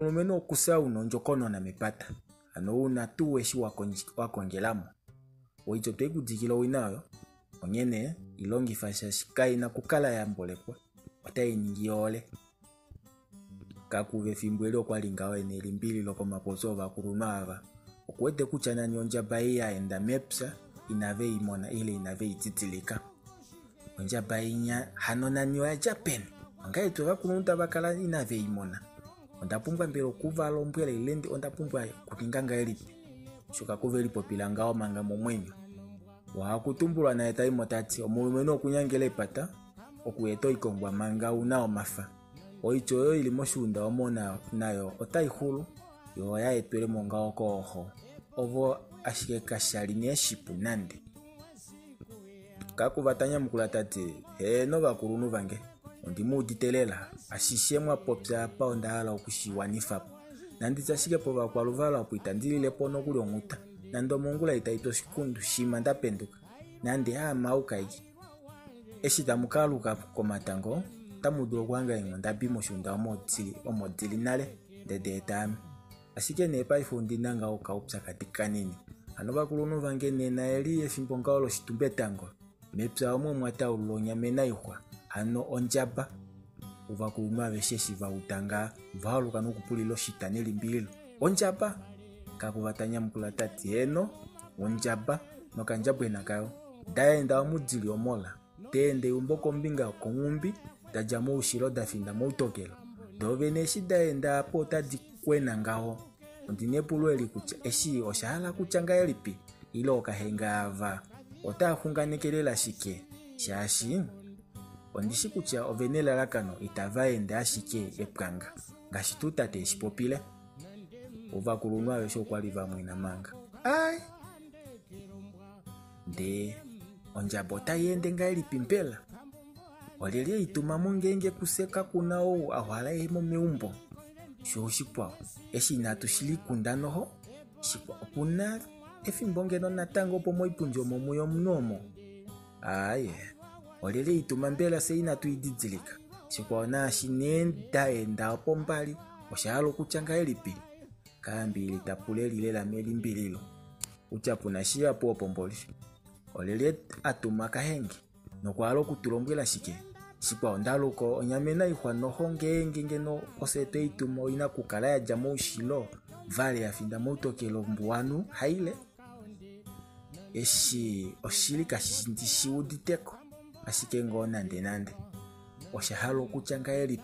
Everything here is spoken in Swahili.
Umeno kusa unonjokono na mepata. Ano una tuweshi wakongelamo. Oicho tegu jikilo winayo. Onyene ilongi fasha shikai na kukala ya mbolekwa. Watai ningiole. Kakuwe fimbwelo kwa lingawe ni limbili loko mapozo kurunava. Okuwete kuchana nyonja baia enda mepsa inave imona ile inave ititilika. Onja bainya hanona niwa Japan. Angai tuwa kununta bakala inave imona. Ondapumbwa mbelo kuva lombwele ilendi ondapumbwa kukinganga elipi. Shuka kuva elipo pilangao manga momwenyo. Wakutumbulwa na eta imotati omulumeno kunyangele pata okueto ikongwa manga unao mafa. Oicho yo ilimoshunda omona nayo otaihulu yo ya etwele monga okoho. Ovo ashike kashali neshipu nande. Kakuvatanya mkulatati no bakurunu vange. Ondimu uditelela ashishemwa popsa apa ondahala okushiwanifapo. Nandi zashike po bakwaluvala apuitandilile pono kuli omuta. Nando mongula itaito shikundu shima ndapenduka. Nandi mauka iki. Eshita mukaluka komatango. Tamudu kwanga ingondabi moshunda omodili nale dede etami. Ashike nepa ifundi nanga okaupsa katika nini. Anoba kulunu vange nena eli efimponga olo shitumbetango. Mepsa omwe mwata ulonya mena ihwa. Ano onjaba. Uva kulunwa vesheshi va utanga. Valuka nukupulilo shitaneli mbilo. Onjaba. Kakuvatanya mkulatati onjaba. Noka njabwe nakayo. Daenda omudili omola. Teende umboko mbinga kongumbi. Dajamu ushiro dafinda moutokelo. Doveneshi daenda apo tadi kwena ngao. Ondinepulo elikucha. Eshi oshala kuchanga elipi. Ilo okahenga ava. Ota hunganekelela shike. Shashi. Ondishi kucha ovenela lakano itava enda ashike epkanga. Ngashituta te shipopile. Uva kulunwa wesho kwa liva mwina manga. Ai. De. Onjabota yende nga elipi mpela. Olele ituma mungenge kuseka kunao ahwala emo meumbo. Shoshipwa. Eshi natushili kundanoho. Shipwa opuna. Efimbonge no natango pomo ipunjo momuyo mnomo. Aye. Olele ituma mbela se inatuidizilika. Shipwa ona shinenda enda opombali. Oshalo kuchanga elipi. Kambi ilitapule lilela meli mbililo. Uchapuna shia po opomboli. Olele atuma kahengi. Nokwalo kutulombwela shike. Shipwa ondaluko onyamena ihwa noho ngenge no osete itumo ina kukala ya jamo ushilo. Vale ya finda moutokelo mbuwanu haile. Eshi oshili kashishindishi uditeko. Ashike ngo nande. Oshahalo kuchanga elipi.